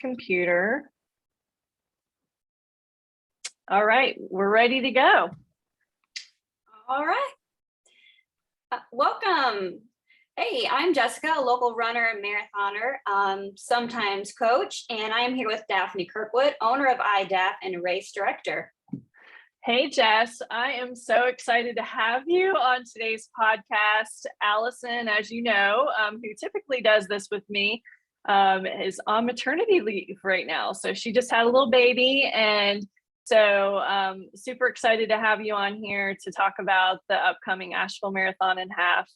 computer. All right, we're ready to go. All right. Welcome. Hey, I'm Jessica, a local runner and marathoner, sometimes coach, and I am here with Daphne Kirkwood, owner of iDaph and race director. Hey, Jess, I am so excited to have you on today's podcast. Allison, as you know, who typically does this with me, is on maternity leave right now. So she just had a little baby, and so super excited to have you on here to talk about the upcoming Asheville Marathon and Half.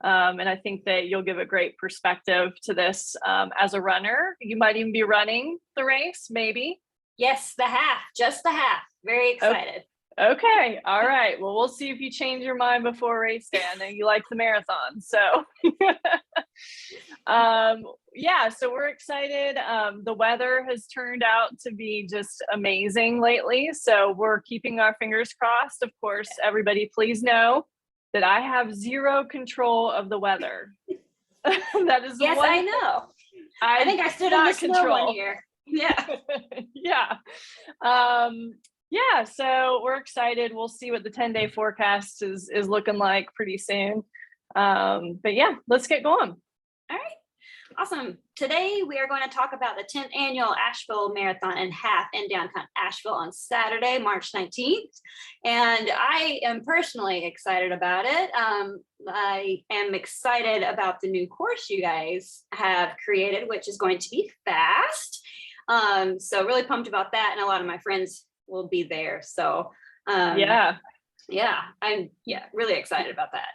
And I think that you'll give a great perspective to this as a runner. You might even be running the race, maybe. Yes, the half, just the half. Very excited. Okay. All right. Well, we'll see if you change your mind before race day. I know you like the marathon. So yeah, so we're excited. The weather has turned out to be just amazing lately. So we're keeping our fingers crossed. Of course, everybody, please know that I have zero control of the weather. That is yes, I know. I think I stood in the snow one year. Yeah. Yeah. Yeah, so we're excited. We'll see what the 10-day forecast is looking like pretty soon. But yeah, let's get going. All right. Awesome. Today we are going to talk about the 10th annual Asheville Marathon and Half in downtown Asheville on Saturday, March 19th. And I am personally excited about it. I am excited about the new course you guys have created, which is going to be fast. So really pumped about that. And a lot of my friends will be there. So I'm really excited about that.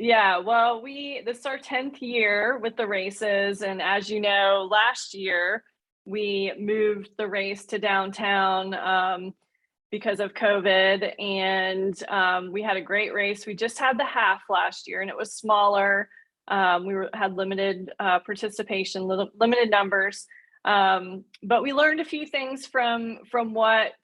Yeah, well, this is our 10th year with the races. And as you know, last year we moved the race to downtown because of COVID. And we had a great race. We just had the half last year and it was smaller. We had limited participation, limited numbers. But we learned a few things from what,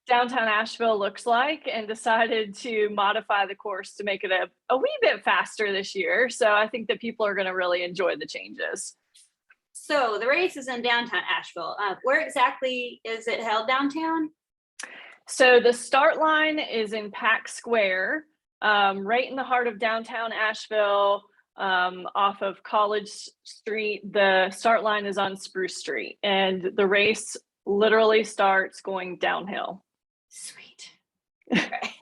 downtown Asheville looks like, and decided to modify the course to make it a wee bit faster this year. So I think that people are going to really enjoy the changes. So the race is in downtown Asheville. Where exactly is it held downtown? So the start line is in Pack Square, right in the heart of downtown Asheville. Off of College Street. The start line is on Spruce Street, and the race literally starts going downhill. Sweet. Okay.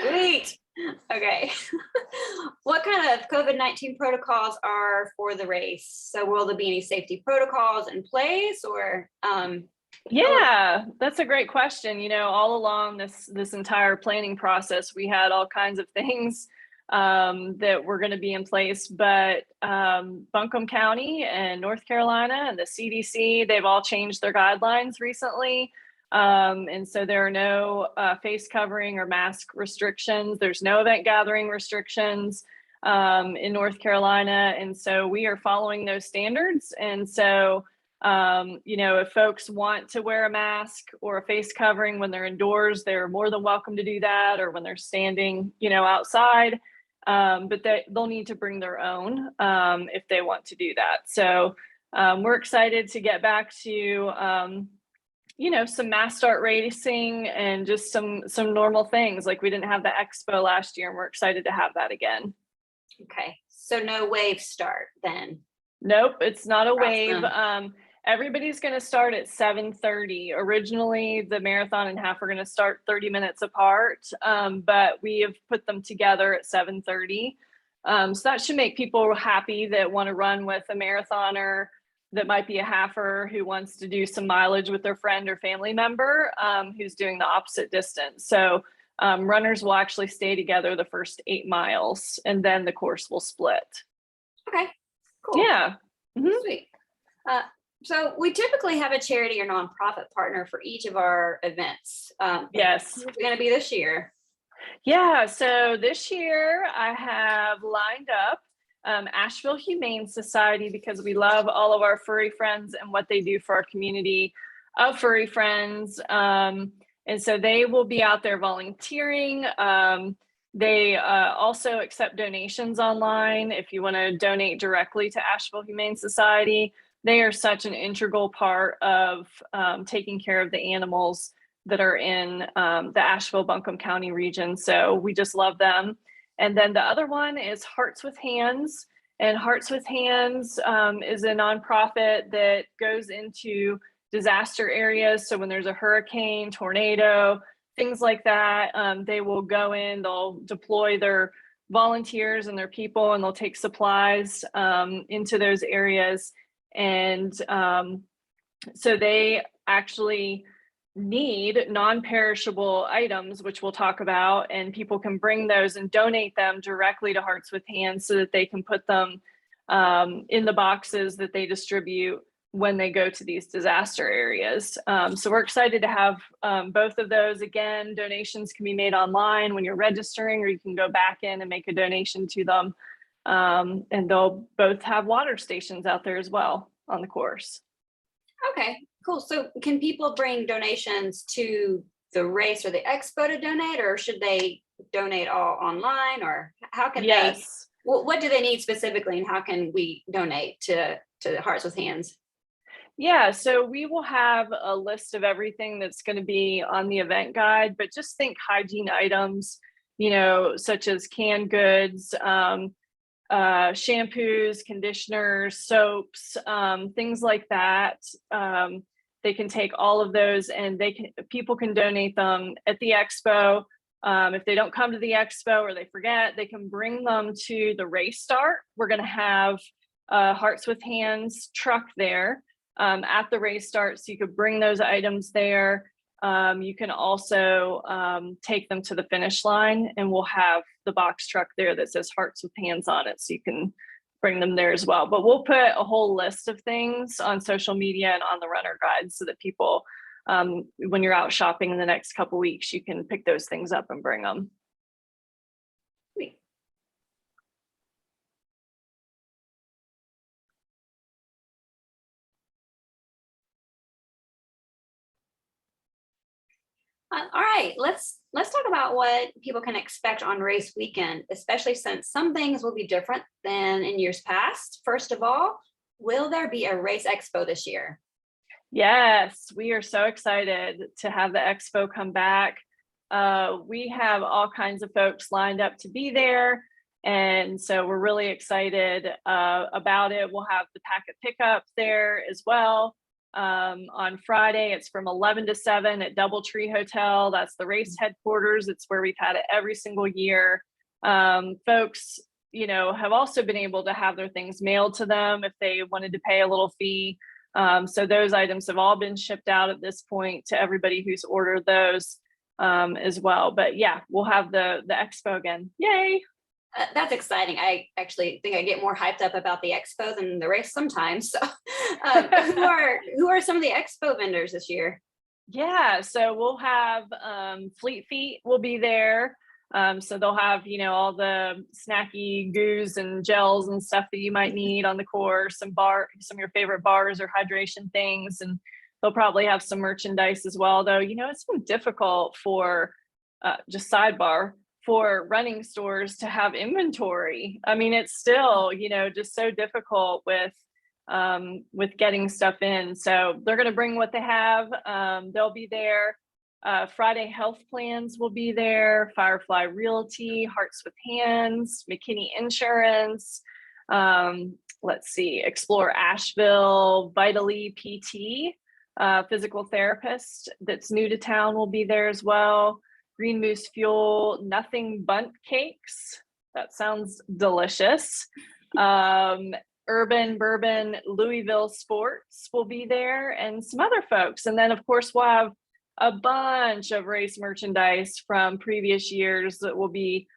Sweet. Okay. What kind of COVID-19 protocols are for the race? So will there be any safety protocols in place, or Yeah, that's a great question. All along this entire planning process, we had all kinds of things that were going to be in place, but Buncombe County and North Carolina and the CDC, they've all changed their guidelines recently. And so there are no face covering or mask restrictions. There's no event gathering restrictions in North Carolina. And so we are following those standards. And so, if folks want to wear a mask or a face covering when they're indoors, they're more than welcome to do that, or when they're standing, outside. But they'll need to bring their own if they want to do that. So we're excited to get back to, some mass start racing and just some normal things. Like we didn't have the Expo last year, and we're excited to have that again. Okay, so no wave start then? Nope, it's not a wave. Everybody's going to start at 7:30. Originally, the marathon and half are going to start 30 minutes apart, but we have put them together at 7:30. So that should make people happy that want to run with a marathoner that might be a halfer who wants to do some mileage with their friend or family member who's doing the opposite distance. So runners will actually stay together the first 8 miles, and then the course will split. Okay, cool. Yeah. Mm-hmm. Sweet. So we typically have a charity or nonprofit partner for each of our events. Yes. Who's going to be this year? Yeah, so this year I have lined up Asheville Humane Society, because we love all of our furry friends and what they do for our community of furry friends. And so they will be out there volunteering. They also accept donations online. If you want to donate directly to Asheville Humane Society, they are such an integral part of taking care of the animals that are in the Asheville-Buncombe County region. So we just love them. And then the other one is Hearts with Hands. And Hearts with Hands is a nonprofit that goes into disaster areas. So when there's a hurricane, tornado, things like that, they will go in, they'll deploy their volunteers and their people, and they'll take supplies into those areas. And so they actually need non-perishable items, which we'll talk about, and people can bring those and donate them directly to Hearts with Hands so that they can put them in the boxes that they distribute when they go to these disaster areas. So we're excited to have both of those. Again, donations can be made online when you're registering, or you can go back in and make a donation to them. And they'll both have water stations out there as well on the course. Okay, cool. So can people bring donations to the race or the expo to donate, or should they donate all online, or how can they, what do they need specifically, and how can we donate to Hearts with Hands? Yeah, so we will have a list of everything that's going to be on the event guide, but just think hygiene items, you know, such as canned goods, shampoos, conditioners, soaps, things like that. They can take all of those, and people can donate them at the expo. If they don't come to the expo or they forget, they can bring them to the race start. We're going to have a Hearts with Hands truck there at the race start, so you could bring those items there. You can also take them to the finish line, and we'll have the box truck there that says Hearts with Hands on it, so you can bring them there as well. But we'll put a whole list of things on social media and on the runner guide so that people, when you're out shopping in the next couple weeks, you can pick those things up and bring them. All right, let's talk about what people can expect on race weekend, especially since some things will be different than in years past. First of all, will there be a race expo this year? Yes, we are so excited to have the expo come back. We have all kinds of folks lined up to be there, and so we're really excited about it. We'll have the packet pickup there as well. On Friday, it's from 11 to 7 at Doubletree Hotel. That's the race headquarters. It's where we've had it every single year. Folks, you know, have also been able to have their things mailed to them if they wanted to pay a little fee. So those items have all been shipped out at this point to everybody who's ordered those as well. But yeah, we'll have the expo again. Yay! That's exciting. I actually think I get more hyped up about the expo than the race sometimes. So who are some of the expo vendors this year? Yeah, so we'll have Fleet Feet will be there. So they'll have, you know, all the snacky goos and gels and stuff that you might need on the course, some of your favorite bars or hydration things. And they'll probably have some merchandise as well, though, you know, it's been difficult for just sidebar for running stores to have inventory. I mean, it's still, you know, just so difficult with getting stuff in. So they're going to bring what they have. They'll be there. Friday Health Plans will be there. Firefly Realty, Hearts with Hands, McKinney Insurance. Let's see, Explore Asheville, Vitally PT, physical therapist that's new to town will be there as well. Green Moose Fuel, Nothing Bundt Cakes. That sounds delicious. Urban Bourbon, Louisville Sports will be there, and some other folks. And then, of course, we'll have a bunch of race merchandise from previous years that will be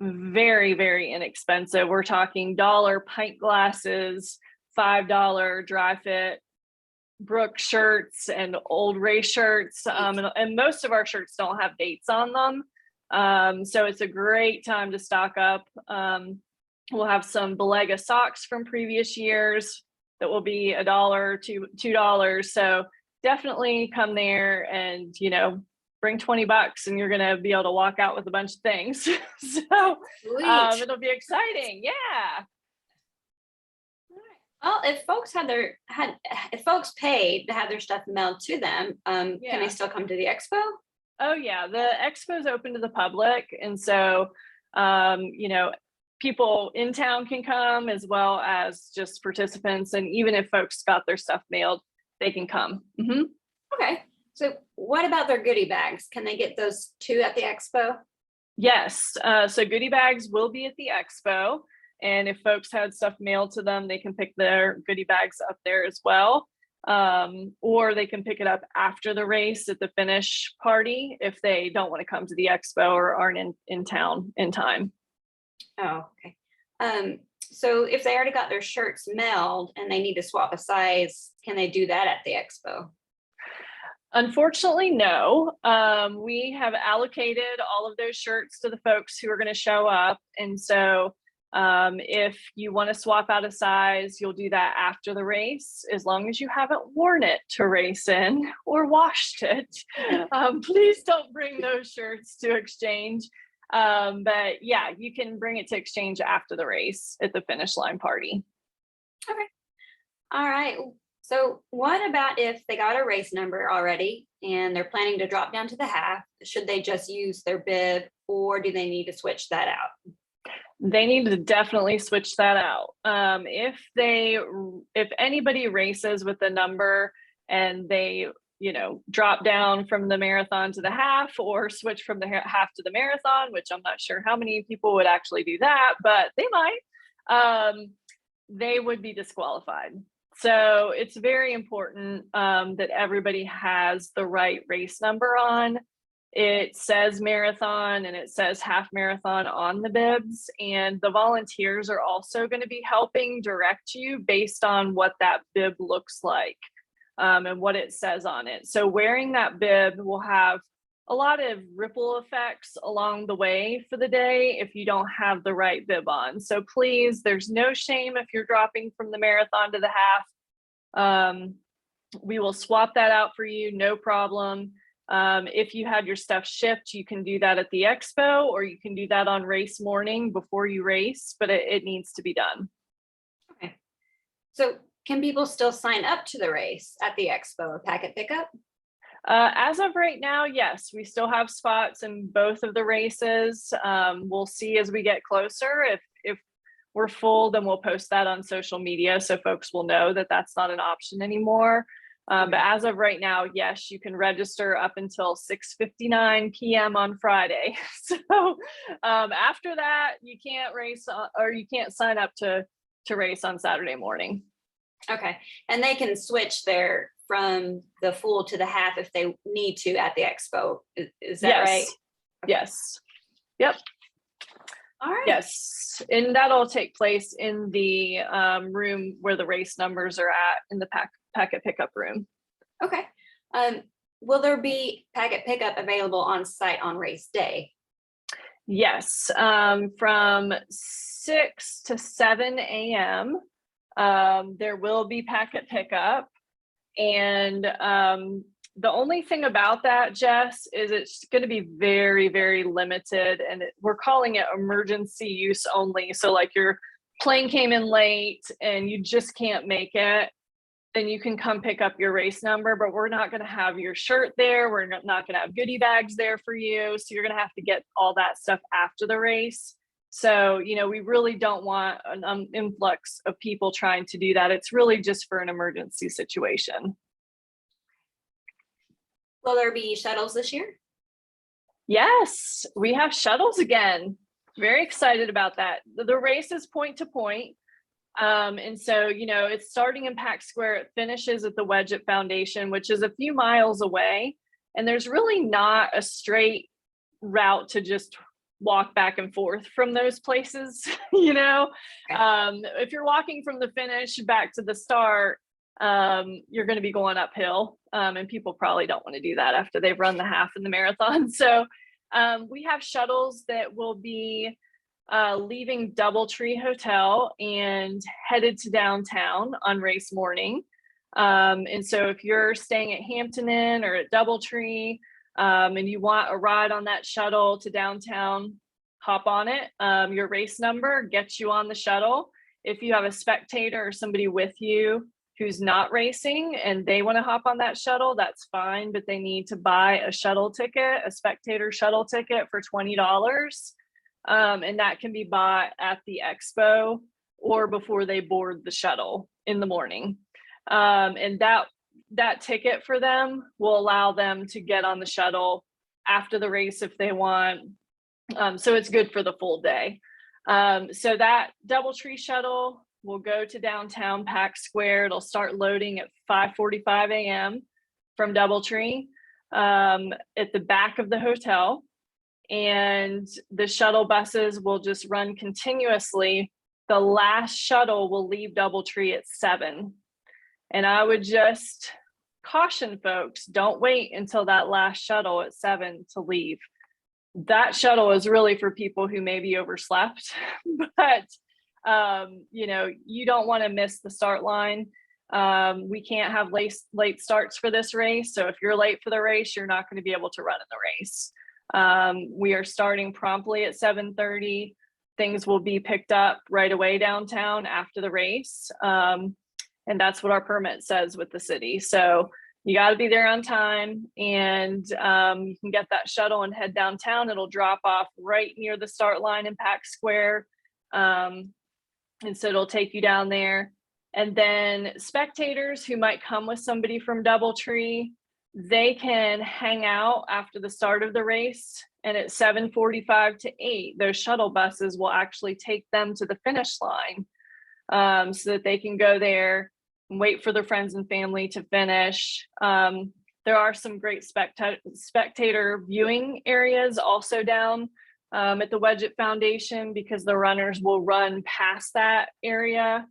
very, very inexpensive. We're talking $1 pint glasses, $5 dry fit Brooke shirts and old race shirts, and most of our shirts don't have dates on them, so it's a great time to stock up. We'll have some Belega socks from previous years that will be $1 to $2, so definitely come there and, you know, bring $20 and you're going to be able to walk out with a bunch of things. So Sweet. it'll be exciting. Yeah. Well, if folks paid to have their stuff mailed to them, can they still come to the expo? Oh yeah, the expo is open to the public, and so you know, people in town can come as well as just participants, and even if folks got their stuff mailed, they can come. Okay, so what about their goodie bags? Can they get those too at the expo? Yes, so goodie bags will be at the expo, and if folks had stuff mailed to them, they can pick their goodie bags up there as well. Or they can pick it up after the race at the finish party if they don't want to come to the expo or aren't in town in time. Oh, okay. So if they already got their shirts mailed and they need to swap a size, can they do that at the expo? Unfortunately, no. We have allocated all of those shirts to the folks who are going to show up. And so if you want to swap out a size, you'll do that after the race, as long as you haven't worn it to race in or washed it. Please don't bring those shirts to exchange. But yeah, you can bring it to exchange after the race at the finish line party. Okay. All right. So what about if they got a race number already and they're planning to drop down to the half? Should they just use their bib, or do they need to switch that out? They need to definitely switch that out. If anybody races with the number and they, drop down from the marathon to the half, or switch from the half to the marathon, which I'm not sure how many people would actually do that, but they might, they would be disqualified. So it's very important that everybody has the right race number on. It says marathon and it says half marathon on the bibs, and the volunteers are also going to be helping direct you based on what that bib looks like and what it says on it. So wearing that bib will have a lot of ripple effects along the way for the day if you don't have the right bib on. So please, there's no shame if you're dropping from the marathon to the half. We will swap that out for you, no problem. If you had your stuff shipped, you can do that at the expo, or you can do that on race morning before you race, but it needs to be done. Okay. So can people still sign up to the race at the expo, a packet pickup? As of right now, yes, we still have spots in both of the races. We'll see as we get closer. If we're full, then we'll post that on social media so folks will know that that's not an option anymore. But as of right now, yes, you can register up until 6:59 p.m. on Friday. So after that, you can't race or you can't sign up to race on Saturday morning. Okay, and they can switch from the full to the half if they need to at the expo. Is that right? Okay. Yes. Yep. All right. Yes, and that'll take place in the room where the race numbers are at, in the packet pickup room. Okay. Will there be packet pickup available on site on race day? Yes, from 6 to 7 a.m. There will be packet pickup, and the only thing about that, Jess, is it's going to be very, very limited, and we're calling it emergency use only. So like your plane came in late and you just can't make it, then you can come pick up your race number, but we're not going to have your shirt there. We're not going to have goodie bags there for you. So you're going to have to get all that stuff after the race. So, we really don't want an influx of people trying to do that. It's really just for an emergency situation. Will there be shuttles this year? Yes, we have shuttles again. Very excited about that. The race is point to point. And so, it's starting in Pack Square. It finishes at the Wedgett Foundation, which is a few miles away. And there's really not a straight route to just walk back and forth from those places. Okay. If you're walking from the finish back to the start, you're going to be going uphill, and people probably don't want to do that after they've run the half and the marathon. So we have shuttles that will be leaving Doubletree Hotel and headed to downtown on race morning. And so if you're staying at Hampton Inn or at Doubletree, and you want a ride on that shuttle to downtown, hop on it. Your race number gets you on the shuttle. If you have a spectator or somebody with you who's not racing and they want to hop on that shuttle, that's fine, but they need to buy a shuttle ticket, a spectator shuttle ticket for $20. And that can be bought at the expo or before they board the shuttle in the morning. And that ticket for them will allow them to get on the shuttle after the race if they want. So it's good for the full day. So that DoubleTree shuttle will go to downtown Pack Square. It'll start loading at 5:45 a.m. from DoubleTree at the back of the hotel. And the shuttle buses will just run continuously. The last shuttle will leave DoubleTree at 7. And I would just caution folks, don't wait until that last shuttle at 7 to leave. That shuttle is really for people who maybe overslept, but you don't want to miss the start line. We can't have late starts for this race. So if you're late for the race, you're not going to be able to run in the race. We are starting promptly at 7:30. Things will be picked up right away downtown after the race. And that's what our permit says with the city. So you got to be there on time, and you can get that shuttle and head downtown. It'll drop off right near the start line in Pack Square. And so it'll take you down there. And then spectators who might come with somebody from DoubleTree, they can hang out after the start of the race. And at 7:45 to 8, those shuttle buses will actually take them to the finish line so that they can go there and wait for their friends and family to finish. There are some great spectator viewing areas also down at the Wedgett Foundation, because the runners will run past that area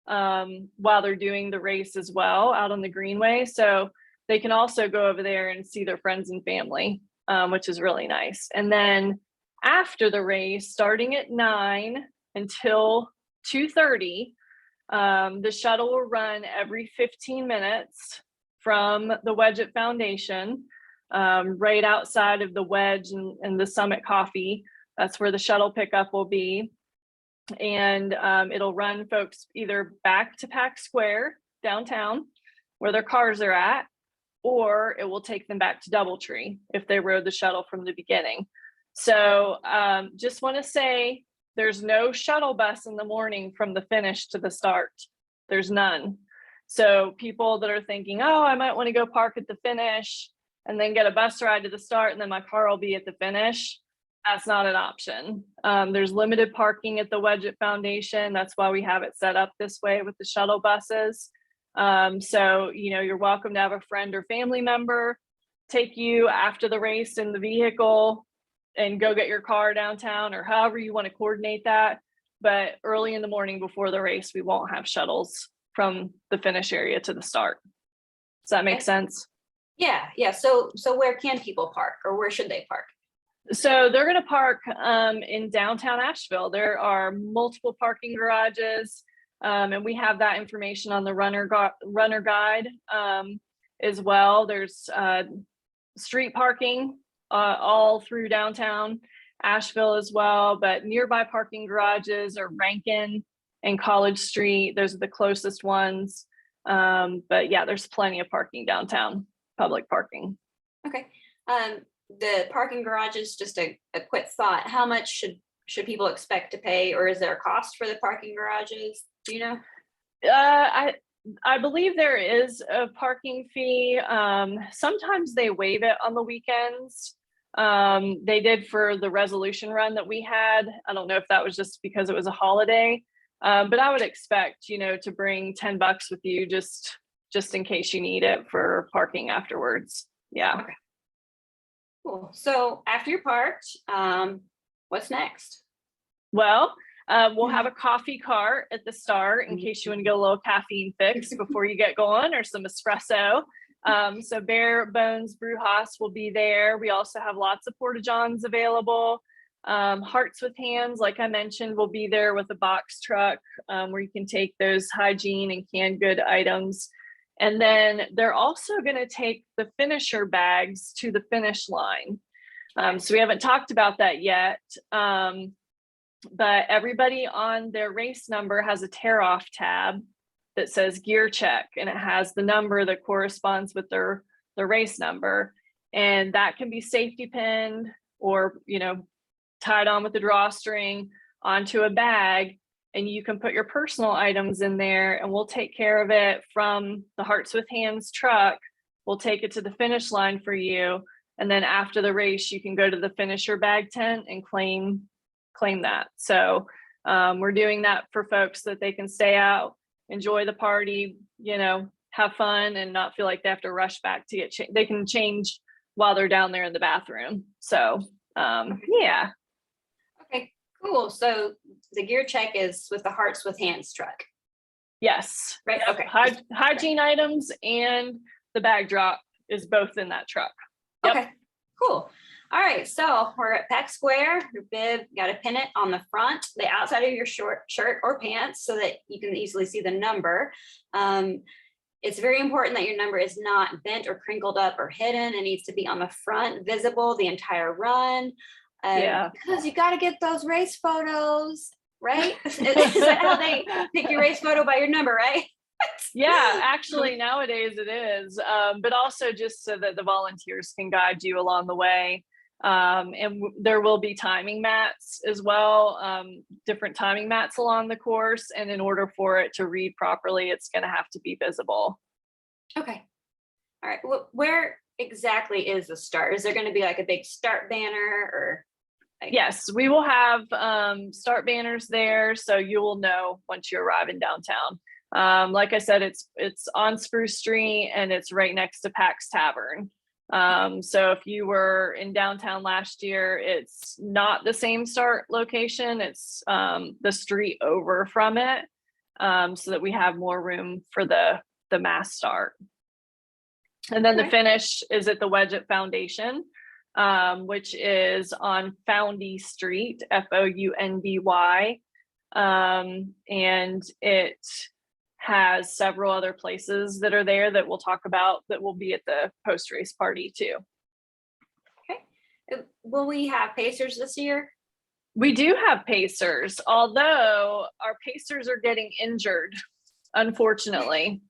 while they're doing the race as well out on the Greenway. So they can also go over there and see their friends and family, which is really nice. And then after the race, starting at 9 until 2:30, the shuttle will run every 15 minutes from the Wedgett Foundation, right outside of the Wedge and the Summit Coffee. That's where the shuttle pickup will be. And it'll run folks either back to Pack Square downtown where their cars are at, or it will take them back to DoubleTree if they rode the shuttle from the beginning. So just want to say, there's no shuttle bus in the morning from the finish to the start. There's none. So people that are thinking, oh, I might want to go park at the finish and then get a bus ride to the start and then my car will be at the finish, that's not an option. There's limited parking at the Wedgett Foundation. That's why we have it set up this way with the shuttle buses. So, you're welcome to have a friend or family member take you after the race in the vehicle and go get your car downtown, or however you want to coordinate that. But early in the morning before the race, we won't have shuttles from the finish area to the start. Does that make sense? Yeah. So where can people park, or where should they park? So they're going to park in downtown Asheville. There are multiple parking garages, and we have that information on the runner guide as well. There's street parking all through downtown Asheville as well, but nearby parking garages are Rankin and College Street. Those are the closest ones. But yeah, there's plenty of parking downtown, public parking. Okay. The parking garages, just a quick thought, how much should people expect to pay, or is there a cost for the parking garages? Do you know? I believe there is a parking fee. Sometimes they waive it on the weekends. They did for the resolution run that we had. I don't know if that was just because it was a holiday, but I would expect, to bring $10 with you just in case you need it for parking afterwards. Yeah. Okay. Cool. So after you're parked, what's next? Well, we'll have a coffee cart at the start in case you want to get a little caffeine fix before you get going, or some espresso. So Bare Bones Brew House will be there. We also have lots of porta johns available. Hearts with Hands, like I mentioned, will be there with a box truck where you can take those hygiene and canned good items And then they're also going to take the finisher bags to the finish line. So we haven't talked about that yet, but everybody on their race number has a tear off tab that says gear check, and it has the number that corresponds with their race number. And that can be safety pinned or, tied on with the drawstring onto a bag, and you can put your personal items in there, and we'll take care of it from the Hearts with Hands truck. We'll take it to the finish line for you. And then after the race, you can go to the finisher bag tent and claim that. So we're doing that for folks so that they can stay out, enjoy the party, have fun, and not feel like they have to rush back to get they can change while they're down there in the bathroom. So yeah. Okay, cool. So the gear check is with the Hearts with Hands truck. Yes. Right. Okay. Hygiene items and the bag drop is both in that truck. Yep. Okay, cool. All right, so we're at Pack Square. Your bib, you got to pin it on the front, the outside of your shirt or pants so that you can easily see the number. It's very important that your number is not bent or crinkled up or hidden. It needs to be on the front, visible the entire run. Because you got to get those race photos, right? Is that how they pick your race photo, by your number, right? Yeah, actually nowadays it is, but also just so that the volunteers can guide you along the way. And there will be timing mats as well, different timing mats along the course. And in order for it to read properly, it's going to have to be visible. Okay. All right. Where exactly is the start? Is there going to be like a big start banner or? Yes, we will have start banners there. So you will know once you arrive in downtown. Like I said, it's on Spruce Street and it's right next to Pax Tavern. So if you were in downtown last year, it's not the same start location. It's the street over from it, so that we have more room for the mass start. And then the finish is at the Wedgett Foundation, which is on Foundy Street, Foundy. And it has several other places that are there that we'll talk about that will be at the post-race party too. Okay. Will we have pacers this year? We do have pacers, although our pacers are getting injured, unfortunately.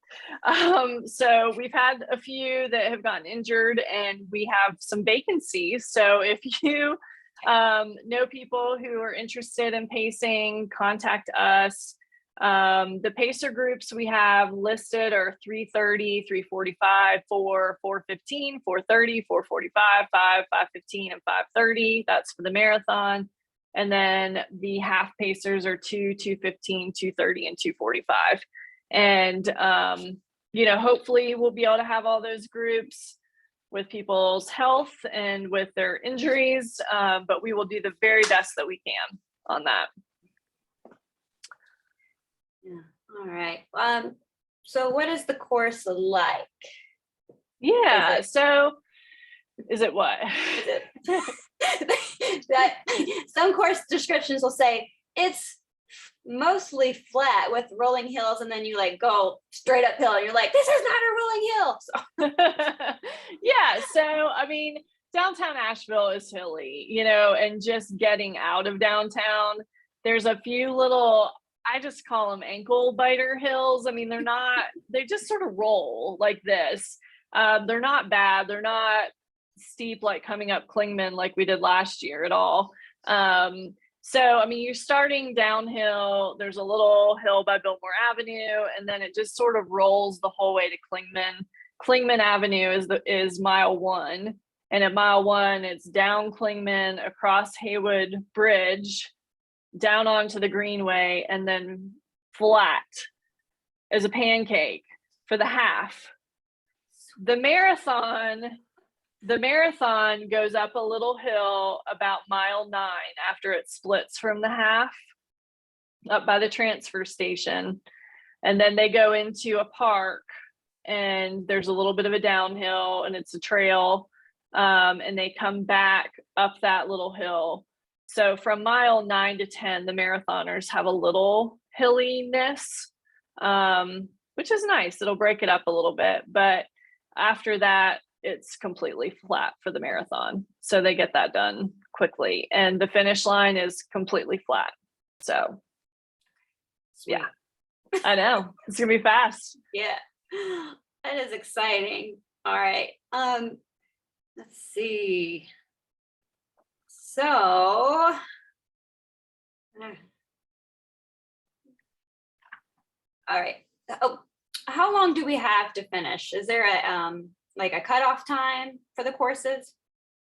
So we've had a few that have gotten injured and we have some vacancies. So if you know people who are interested in pacing, contact us. The pacer groups we have listed are 3:30, 3:45, 4, 4:15, 4:30, 4:45, 5, 5:15, and 5:30. That's for the marathon. And then the half pacers are 2, 2:15, 2:30, and 2:45. And hopefully we'll be able to have all those groups with people's health and with their injuries, but we will do the very best that we can on that. Yeah. All right. So what is the course like? Yeah. So is it what? That some course descriptions will say it's mostly flat with rolling hills, and then you like go straight uphill and you're like, this is not a rolling hill. So. Yeah. So, I mean, downtown Asheville is hilly, and just getting out of downtown, there's a few little, I just call them ankle biter hills. I mean, they just sort of roll like this. They're not bad. They're not steep like coming up Klingman like we did last year at all. So, I mean, you're starting downhill. There's a little hill by Biltmore Avenue, and then it just sort of rolls the whole way to Klingman. Klingman Avenue is mile 1. And at mile 1, it's down Klingman, across Haywood Bridge, down onto the Greenway, and then flat as a pancake for the half. The marathon goes up a little hill about mile 9 after it splits from the half up by the transfer station. And then they go into a park and there's a little bit of a downhill and it's a trail. And they come back up that little hill. So from mile 9 to 10, the marathoners have a little hilliness. which is nice. It'll break it up a little bit, but after that, it's completely flat for the marathon. So they get that done quickly, and the finish line is completely flat. So Sweet. yeah, I know it's gonna be fast. Yeah, that is exciting. All right. Let's see. So, all right. Oh, how long do we have to finish? Is there a like a cutoff time for the courses?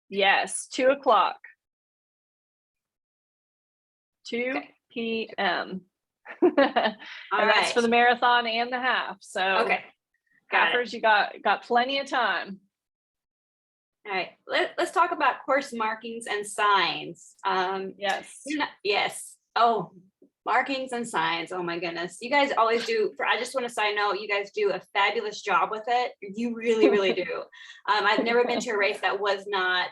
Yes, 2 o'clock. 2 Okay. p.m. All And that's for the marathon and the half. So Okay. Got it. halfers, you got plenty of time. All right. Let's talk about course markings and signs. Yes. Yes. Oh, markings and signs. Oh my goodness. You guys always do. I just want to side note, you guys do a fabulous job with it. You really, really do. I've never been to a race that was not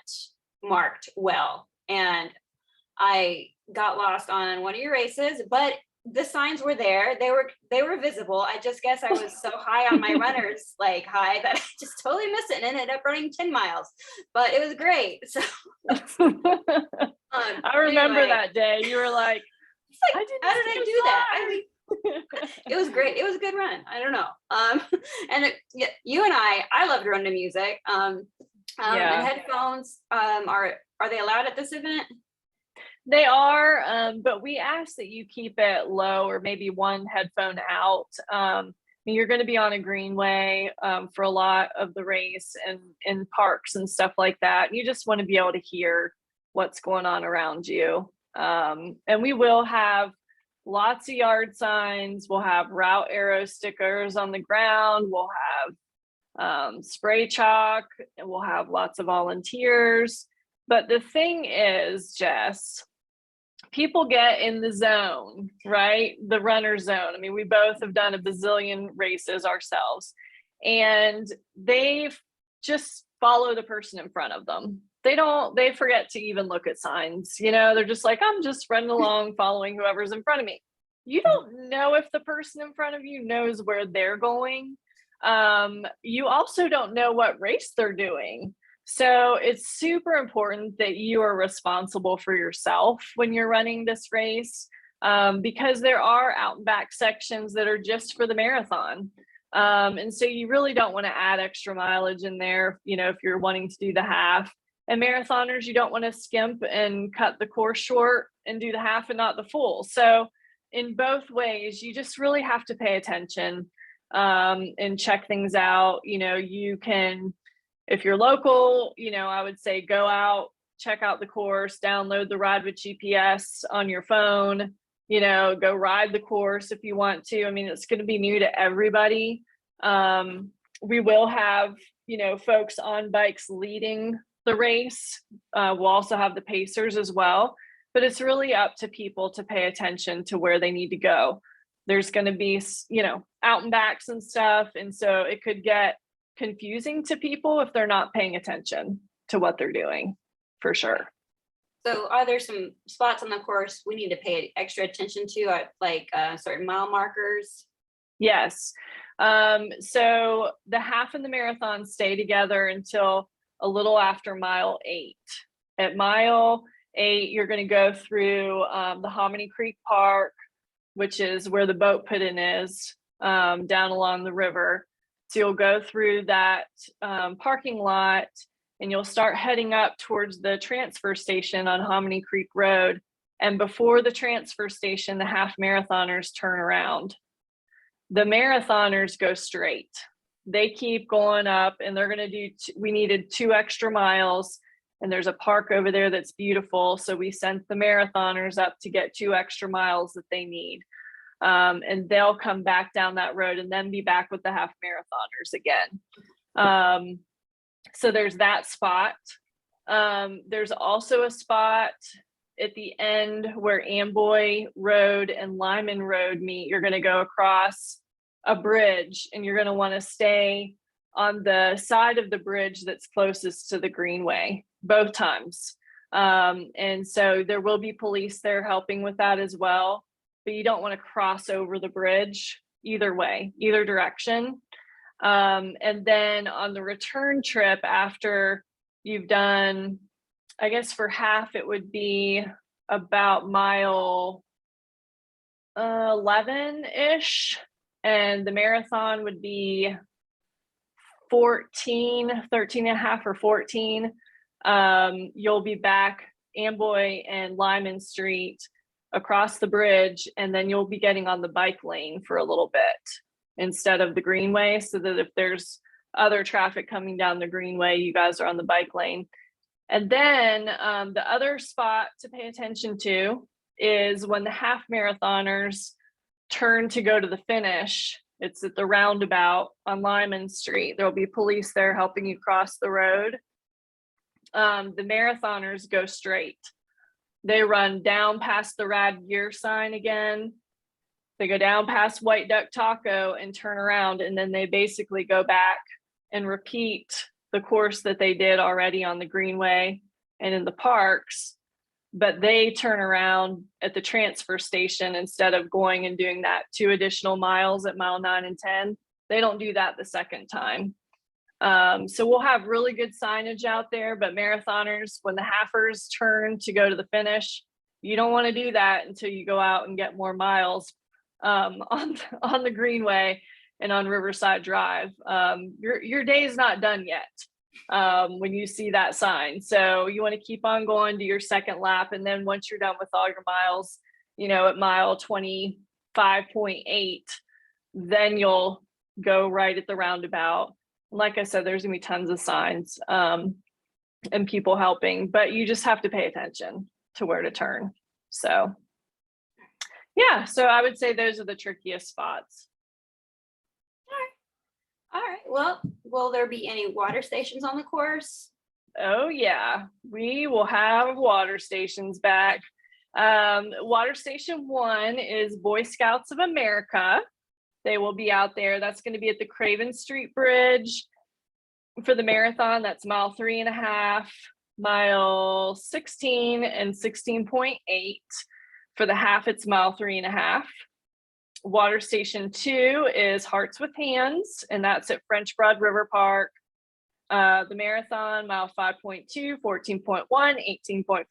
marked well. And I got lost on one of your races, but the signs were there. They were visible. I just guess I was so high on my runner's like high that I just totally missed it and ended up running 10 miles. But it was great. So I remember anyway. that day. You were like, How did I do that? It was great. It was a good run. I don't know. And you and I loved running to music. And headphones, are they allowed at this event? They are, but we ask that you keep it low or maybe one headphone out. You're going to be on a greenway for a lot of the race and in parks and stuff like that. You just want to be able to hear what's going on around you. And we will have lots of yard signs. We'll have route arrow stickers on the ground. We'll have spray chalk, and we'll have lots of volunteers. But the thing is, Jess, people get in the zone, right? The runner zone. I mean, we both have done a bazillion races ourselves, and they just follow the person in front of them. They forget to even look at signs. They're just like, I'm just running along, following whoever's in front of me. You don't know if the person in front of you knows where they're going. You also don't know what race they're doing. So it's super important that you are responsible for yourself when you're running this race, because there are out and back sections that are just for the marathon. And so you really don't want to add extra mileage in there, if you're wanting to do the half. And marathoners, you don't want to skimp and cut the course short and do the half and not the full. So in both ways, you just really have to pay attention and check things out. You can, if you're local, I would say go out, check out the course, download the Ride with GPS on your phone, go ride the course if you want to. I mean, it's going to be new to everybody. We will have, folks on bikes leading the race. We'll also have the pacers as well, but it's really up to people to pay attention to where they need to go. There's going to be, out and backs and stuff. And so it could get confusing to people if they're not paying attention to what they're doing, for sure. So are there some spots on the course we need to pay extra attention to, like certain mile markers? Yes. So the half and the marathon stay together until a little after mile 8. At mile 8, you're going to go through the Humane Creek Park, which is where the boat put-in is, down along the river. So you'll go through that parking lot, and you'll start heading up towards the transfer station on Humane Creek Road. And before the transfer station, the half marathoners turn around. The marathoners go straight. They keep going up, and they're going to do, we needed 2 extra miles, and there's a park over there that's beautiful. So we sent the marathoners up to get 2 extra miles that they need. And they'll come back down that road and then be back with the half marathoners again. So there's that spot. There's also a spot at the end where Amboy Road and Lyman Road meet. You're going to go across a bridge, and you're going to want to stay on the side of the bridge that's closest to the greenway both times. And so there will be police there helping with that as well, but you don't want to cross over the bridge either way, either direction. And then on the return trip, after you've done, I guess for half, it would be about mile 11-ish, and the marathon would be 13 and a half or 14. You'll be back Amboy and Lyman Street across the bridge, and then you'll be getting on the bike lane for a little bit instead of the greenway, so that if there's other traffic coming down the greenway, you guys are on the bike lane. And then the other spot to pay attention to is when the half marathoners turn to go to the finish. It's at the roundabout on Lyman Street. There'll be police there helping you cross the road. The marathoners go straight. They run down past the Rad Gear sign again. They go down past White Duck Taco and turn around, and then they basically go back and repeat the course that they did already on the greenway and in the parks, but they turn around at the transfer station instead of going and doing that 2 additional miles at mile 9 and 10. They don't do that the second time. So we'll have really good signage out there, but marathoners, when the halfers turn to go to the finish, you don't want to do that until you go out and get more miles on the greenway and on Riverside Drive. Your day is not done yet when you see that sign. So you want to keep on going to your second lap. And then once you're done with all your miles, at mile 25.8, then you'll go right at the roundabout. Like I said, there's gonna be tons of signs and people helping, but you just have to pay attention to where to turn. So yeah, so I would say those are the trickiest spots. All right. Well, will there be any water stations on the course? Oh yeah, we will have water stations back. Water Station 1 is Boy Scouts of America. They will be out there. That's going to be at the Craven Street Bridge. For the marathon, that's mile 3.5, mile 16 and 16.8. For the half, it's mile 3.5. Water Station 2 is Hearts with Hands, and that's at French Broad River Park. The marathon, mile 5.2, 14.1, 18.5,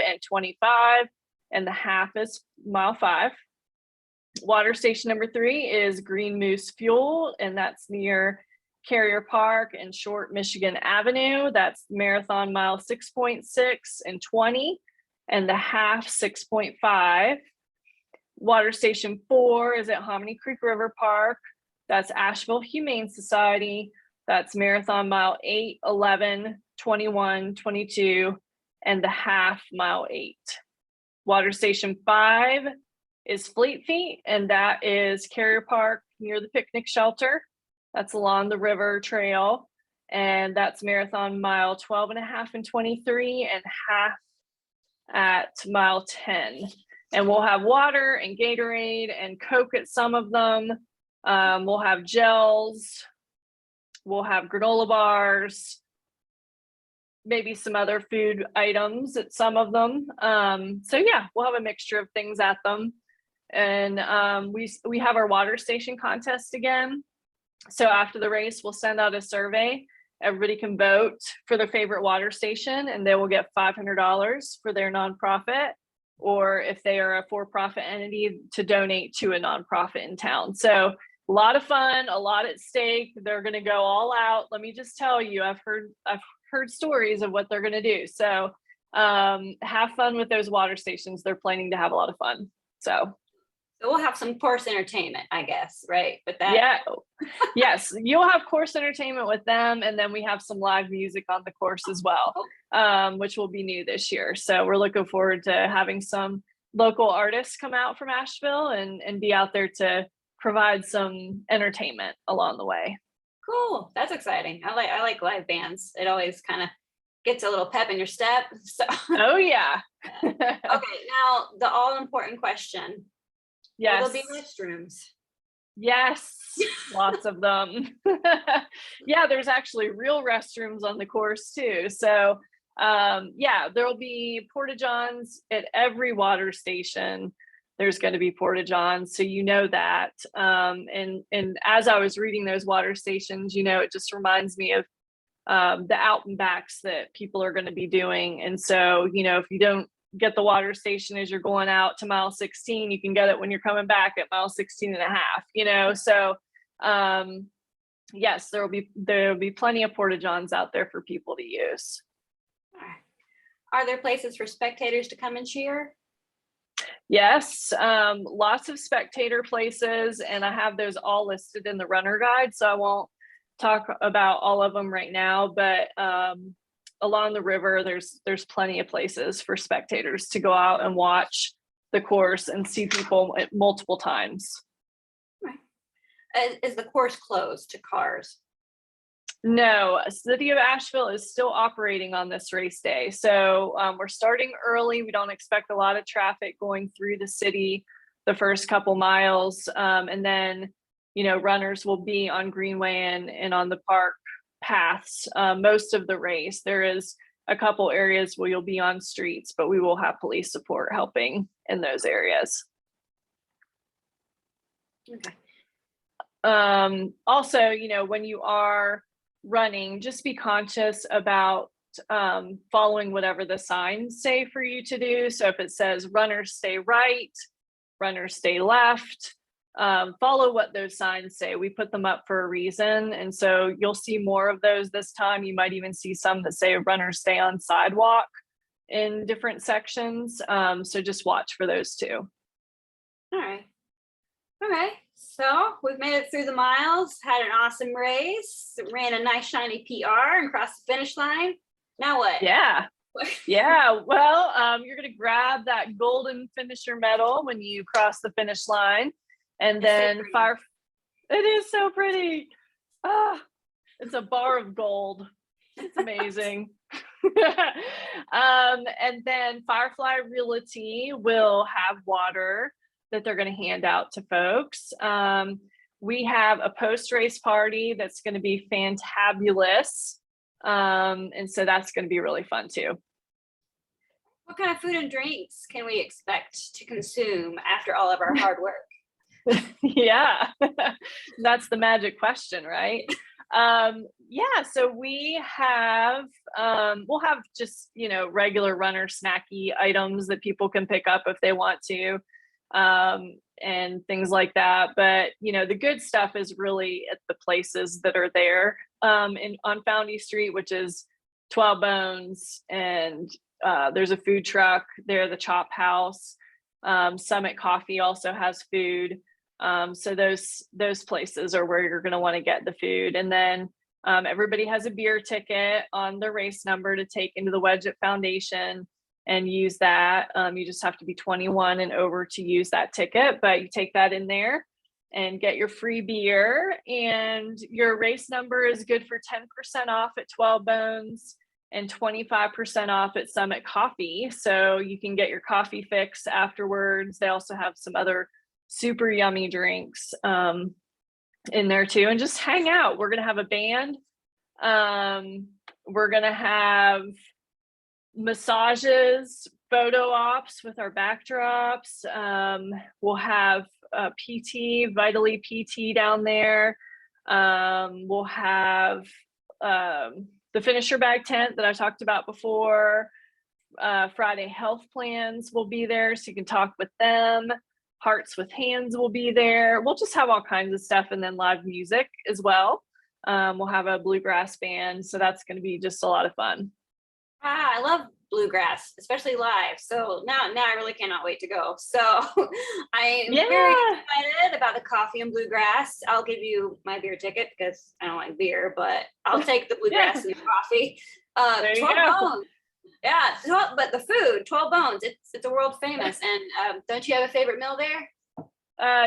and 25. And the half is mile 5. Water Station number 3 is Green Moose Fuel, and that's near Carrier Park and Short Michigan Avenue. That's marathon mile 6.6 and 20, and the half 6.5. Water Station 4 is at Hominy Creek River Park. That's Asheville Humane Society. That's marathon mile 8, 11, 21, 22, and the half mile 8. Water Station 5 is Fleet Feet, and that is Carrier Park near the picnic shelter. That's along the river trail, and that's marathon mile 12.5 and 23, and half at mile 10. And we'll have water and Gatorade and Coke at some of them. We'll have gels. We'll have granola bars, maybe some other food items at some of them. So yeah, we'll have a mixture of things at them. And we have our water station contest again. So after the race, we'll send out a survey. Everybody can vote for their favorite water station, and they will get $500 for their nonprofit, or if they are a for-profit entity, to donate to a nonprofit in town. So a lot of fun, a lot at stake. They're going to go all out. Let me just tell you, I've heard stories of what they're going to do. So have fun with those water stations. They're planning to have a lot of fun. So we'll have some course entertainment, I guess, right? But that, yeah, yes, you'll have course entertainment with them, and then we have some live music on the course as well, which will be new this year. So we're looking forward to having some local artists come out from Asheville and be out there to provide some entertainment along the way. Cool, that's exciting. I like live bands. It always kind of gets a little pep in your step. So oh yeah. Okay, now the all important question. Yes. Will there be restrooms? Yes, lots of them. Yeah, there's actually real restrooms on the course too. So yeah, there'll be porta-johns at every water station. there's going to be porta-johns. So you know that. And as I was reading those water stations, you know, it just reminds me of the out and backs that people are going to be doing. And so, you know, if you don't get the water station as you're going out to mile 16, you can get it when you're coming back at mile 16 and a half, you know. So yes, there'll be plenty of porta-johns out there for people to use. Are there places for spectators to come and cheer? Yes, lots of spectator places, and I have those all listed in the runner guide, so I won't talk about all of them right now, but along the river, there's plenty of places for spectators to go out and watch the course and see people multiple times. Right. Is the course closed to cars? No, City of Asheville is still operating on this race day. So we're starting early. We don't expect a lot of traffic going through the city the first couple miles. And then, you know, runners will be on Greenway and on the park paths most of the race. There is a couple areas where you'll be on streets, but we will have police support helping in those areas. Okay. Also, you know, when you are running, just be conscious about following whatever the signs say for you to do. So if it says runners stay right, runners stay left, follow what those signs say. We put them up for a reason. And so you'll see more of those this time. You might even see some that say runners stay on sidewalk in different sections. So just watch for those too. All right. Okay. So we've made it through the miles, had an awesome race, ran a nice shiny PR and crossed the finish line. Now what? Yeah. Yeah. Well, you're going to grab that golden finisher medal when you cross the finish line. And then it is so pretty. It's a bar of gold. It's amazing. And then Firefly Realty will have water that they're going to hand out to folks. We have a post-race party that's going to be fantabulous. And so that's going to be really fun too. What kind of food and drinks can we expect to consume after all of our hard work? Yeah, that's the magic question, right? Yeah, so we'll have just, you know, regular runner snacky items that people can pick up if they want to, and things like that. But, you know, the good stuff is really at the places that are there on Foundy Street, which is 12 Bones, and there's a food truck there, the Chop House. Summit Coffee also has food. So those places are where you're going to want to get the food. And then everybody has a beer ticket on the race number to take into the Wedgett Foundation and use that. You just have to be 21 and over to use that ticket, but you take that in there and get your free beer, and your race number is good for 10% off at 12 Bones and 25% off at Summit Coffee. So you can get your coffee fix afterwards. They also have some other super yummy drinks in there too, and just hang out. We're gonna have a band. We're gonna have massages, photo ops with our backdrops. We'll have PT, Vitally PT down there. We'll have the finisher bag tent that I talked about before. Friday health plans will be there, so you can talk with them. Hearts with Hands will be there. We'll just have all kinds of stuff, and then live music as well. We'll have a bluegrass band, so that's going to be just a lot of fun. I love bluegrass, especially live. So now I really cannot wait to go. So I'm very excited about the coffee and bluegrass. I'll give you my beer ticket because I don't like beer, but I'll take the bluegrass and the coffee. 12 Bones. Yeah, but the food, 12 Bones, it's a world famous. And don't you have a favorite meal there?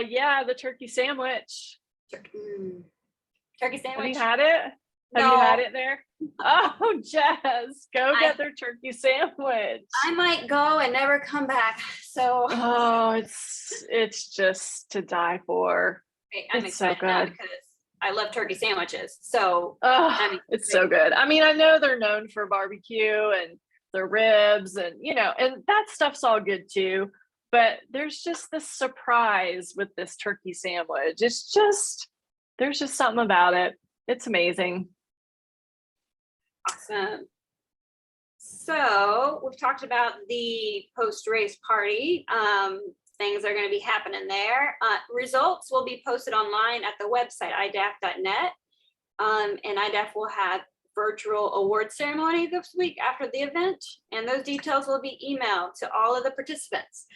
Yeah, the turkey sandwich. Turkey sandwich. Have you had it? No. Have you had it there? Oh, Jess, go get their turkey sandwich. I might go and never come back. So it's just to die for. I'm excited so good because I love turkey sandwiches. So it's so good. I mean, I know they're known for barbecue and their ribs, and you know, and that stuff's all good too. but there's just this surprise with this turkey sandwich. There's just something about it. It's amazing. Awesome. So we've talked about the post-race party. Things are going to be happening there. Results will be posted online at the website iDaph.net. And iDaph will have virtual award ceremony this week after the event, and those details will be emailed to all of the participants.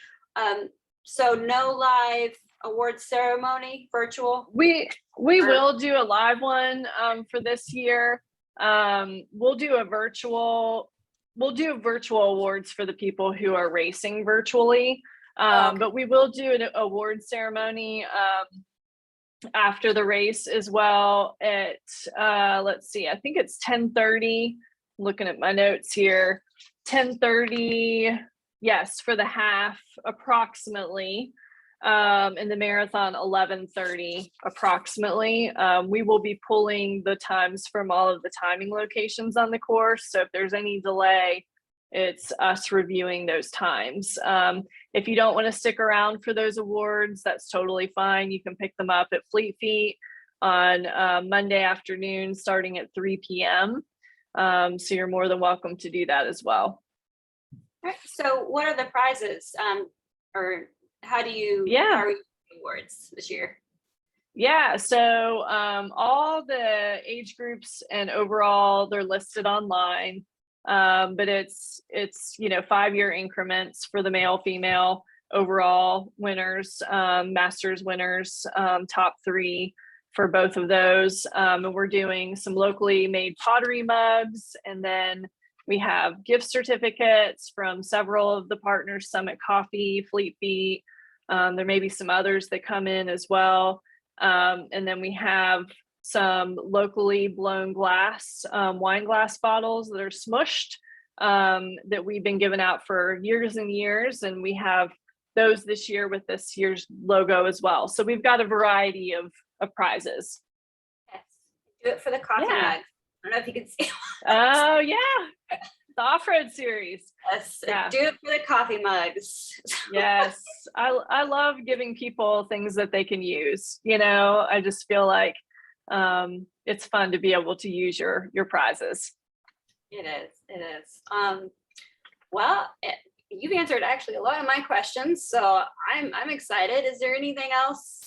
So no live award ceremony, virtual. We will do a live one for this year. We'll do virtual awards for the people who are racing virtually. But we will do an award ceremony after the race as well at let's see, I think it's 10:30. Looking at my notes here, 10:30, yes, for the half approximately, and the marathon 11:30 approximately. We will be pulling the times from all of the timing locations on the course, so if there's any delay, it's us reviewing those times. If you don't want to stick around for those awards, that's totally fine. You can pick them up at Fleet Feet on Monday afternoon starting at 3 p.m. So you're more than welcome to do that as well. All right, so what are the prizes? Or how do you how are you doing awards this year? Yeah, so all the age groups and overall they're listed online. But it's 5-year increments for the male, female, overall winners, masters winners, top 3 for both of those. And we're doing some locally made pottery mugs, and then we have gift certificates from several of the partners, Summit Coffee, Fleet Feet. There may be some others that come in as well. And then we have some locally blown glass, wine glass bottles that are smushed, that we've been giving out for years and years. And we have those this year with this year's logo as well. So we've got a variety of prizes. Yes. Do it for the coffee mug. I don't know if you can see. Oh yeah. The off-road series. Yes. Yeah. Do it for the coffee mugs. Yes. I love giving people things that they can use. I just feel like it's fun to be able to use your prizes. It is. Well, you've answered actually a lot of my questions, so I'm excited. Is there anything else?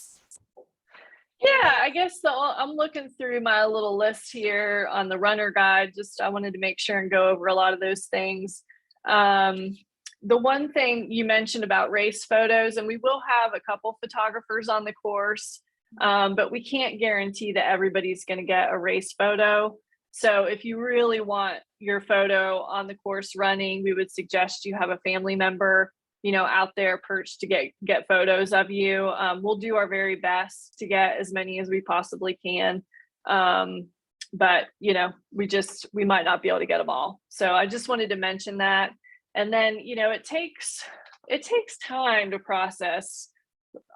Yeah, I guess I'm looking through my little list here on the runner guide. I wanted to make sure and go over a lot of those things. The one thing you mentioned about race photos, and we will have a couple photographers on the course. But we can't guarantee that everybody's going to get a race photo. So if you really want your photo on the course running, we would suggest you have a family member, out there perched to get photos of you. We'll do our very best to get as many as we possibly can. But we might not be able to get them all. So I just wanted to mention that. And then, it takes time to process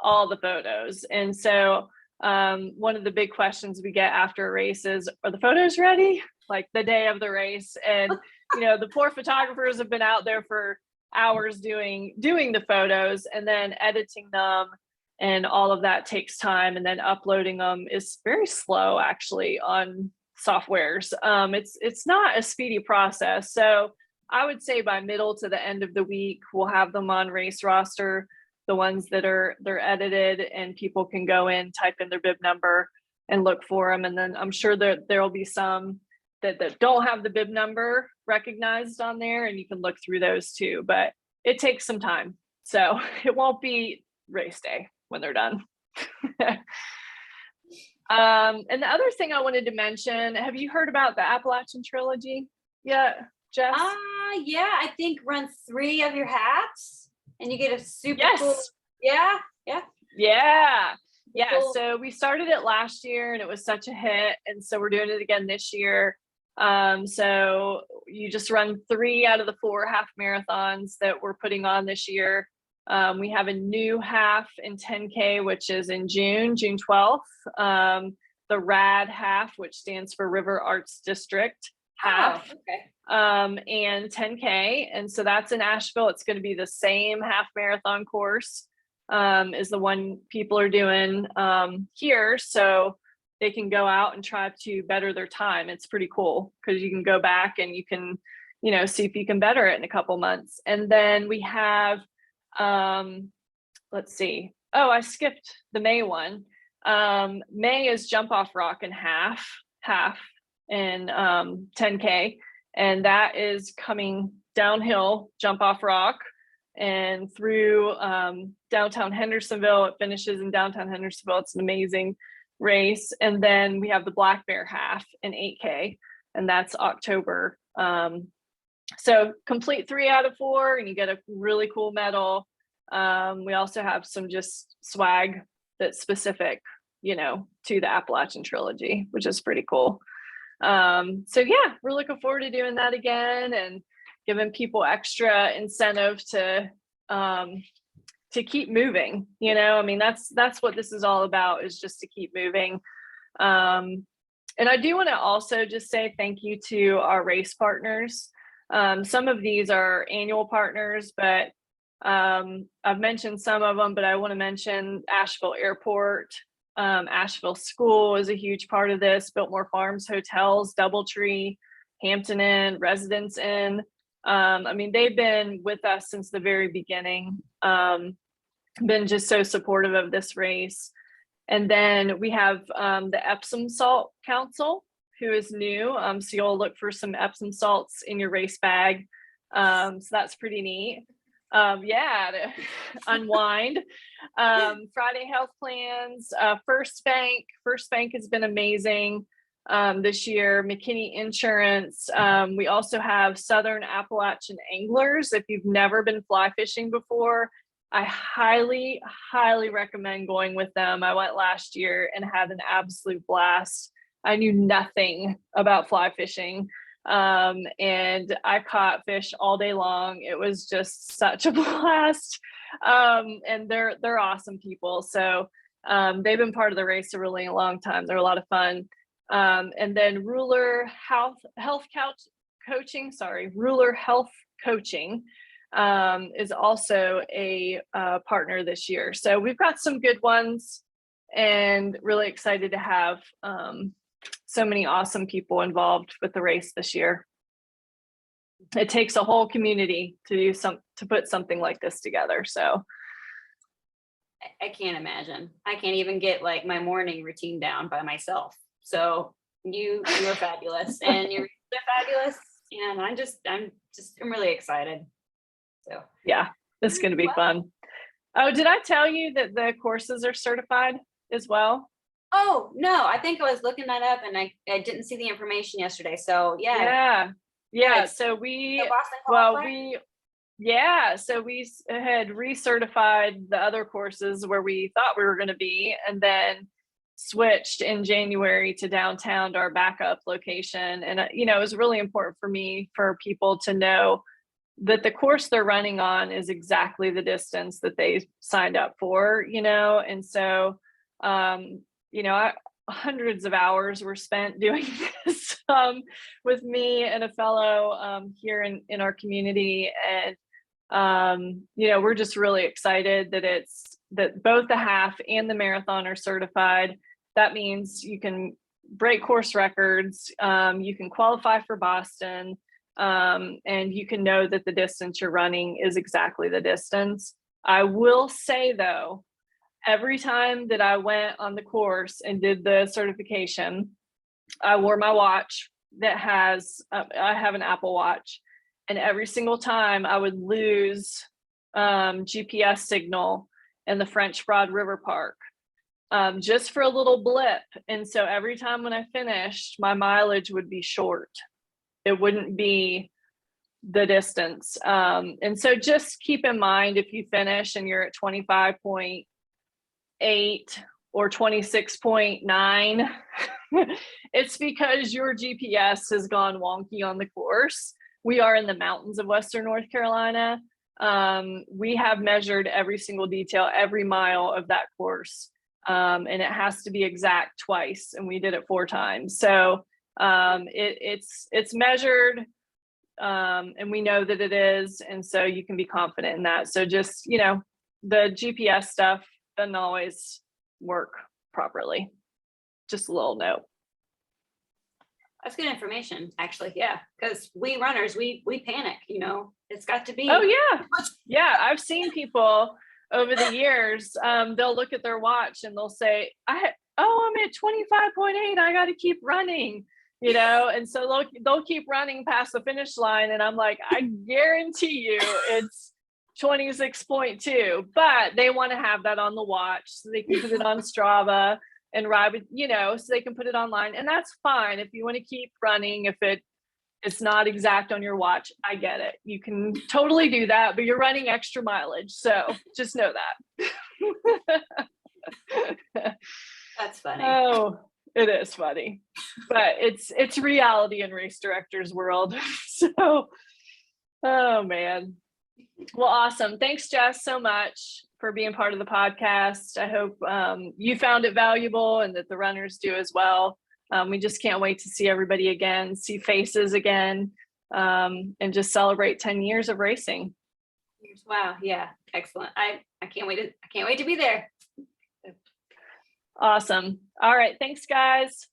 all the photos. And so one of the big questions we get after a race is, are the photos ready? Like the day of the race. And the poor photographers have been out there for hours doing the photos, and then editing them, and all of that takes time, and then uploading them is very slow actually on softwares. It's not a speedy process. So I would say by middle to the end of the week, we'll have them on Race Roster, the ones that they're edited, and people can go in, type in their bib number and look for them. And then I'm sure that there'll be some that don't have the bib number recognized on there, and you can look through those too, but it takes some time. So it won't be race day when they're done. And the other thing I wanted to mention, have you heard about the Appalachian Trilogy yet, Jess? Yeah, I think run 3 of your hats and you get a super cool. Yeah. Cool. So we started it last year and it was such a hit, and so we're doing it again this year. So you just run 3 out of the 4 half marathons that we're putting on this year. We have a new half in 10K, which is in June 12th. The Rad Half, which stands for River Arts District, half, okay. and 10K. And so that's in Asheville. It's going to be the same half marathon course is the one people are doing here. So they can go out and try to better their time. It's pretty cool because you can go back and you can, you know, see if you can better it in a couple months. And then we have, let's see. Oh, I skipped the May one. May is jump off rock and half and 10K. And that is coming downhill, jump off rock and through downtown Hendersonville. It finishes in downtown Hendersonville. It's an amazing race. And then we have the Black Bear half and 8K, and that's October. So complete 3 out of 4 and you get a really cool medal. We also have some just swag that's specific, you know, to the Appalachian Trilogy, which is pretty cool. So yeah, we're looking forward to doing that again and giving people extra incentive to keep moving. You know, I mean, that's what this is all about, is just to keep moving. And I do want to also just say thank you to our race partners. Some of these are annual partners, but I've mentioned some of them, but I want to mention Asheville Airport. Asheville School is a huge part of this. Biltmore Farms Hotels, Doubletree, Hampton Inn, Residence Inn. I mean, they've been with us since the very beginning. Been just so supportive of this race. And then we have the Epsom Salt Council, who is new. So you'll look for some Epsom salts in your race bag. So that's pretty neat. Yeah, to unwind. Friday Health Plans, First Bank has been amazing this year. McKinney Insurance. We also have Southern Appalachian Anglers. If you've never been fly fishing before, I highly recommend going with them. I went last year and had an absolute blast. I knew nothing about fly fishing. And I caught fish all day long. It was just such a blast. And they're awesome people. So they've been part of the race a really long time. They're a lot of fun. And then Ruler Health Coaching is also a partner this year. So we've got some good ones and really excited to have so many awesome people involved with the race this year. It takes a whole community to put something like this together. So I can't imagine. I can't even get like my morning routine down by myself. So you are fabulous and you're fabulous. And I'm really excited. So yeah, this is going to be fun. Oh, did I tell you that the courses are certified as well? Oh, no, I think I was looking that up and I didn't see the information yesterday. So yeah. So we had recertified the other courses where we thought we were going to be, and then switched in January to downtown to our backup location. And you know, it was really important for me for people to know that the course they're running on is exactly the distance that they signed up for, you know. And so you know, hundreds of hours were spent doing this with me and a fellow here in our community. And, you know, we're just really excited that both the half and the marathon are certified. That means you can break course records, you can qualify for Boston, and you can know that the distance you're running is exactly the distance. I will say though, every time that I went on the course and did the certification, I wore my watch that has, I have an Apple Watch, and every single time I would lose GPS signal in the French Broad River Park, just for a little blip. And so every time when I finished, my mileage would be short. It wouldn't be the distance. And so just keep in mind, if you finish and you're at 25.8 or 26.9, it's because your GPS has gone wonky on the course. We are in the mountains of Western North Carolina. We have measured every single detail, every mile of that course. And it has to be exact twice, and we did it 4 times. So It's measured, and we know that it is, and so you can be confident in that. So just, the GPS stuff doesn't always work properly. Just a little note. That's good information, actually. Yeah, because we runners, we panic. It's got to be. Oh yeah, I've seen people over the years. They'll look at their watch and they'll say, I'm at 25.8. I got to keep running. And so they'll keep running past the finish line, and I'm like, I guarantee you it's 26.2, but they want to have that on the watch so they can put it on Strava and ride with, so they can put it online, and that's fine. If you want to keep running, if it's not exact on your watch, I get it. You can totally do that, but you're running extra mileage, so just know that. That's funny. Oh, it is funny, but it's reality in race directors world. So, oh man. Well, awesome. Thanks, Jess, so much for being part of the podcast. I hope you found it valuable and that the runners do as well. We just can't wait to see everybody again, see faces again, and just celebrate 10 years of racing. Wow. Yeah. Excellent. I can't wait to be there. Awesome. All right. Thanks, guys.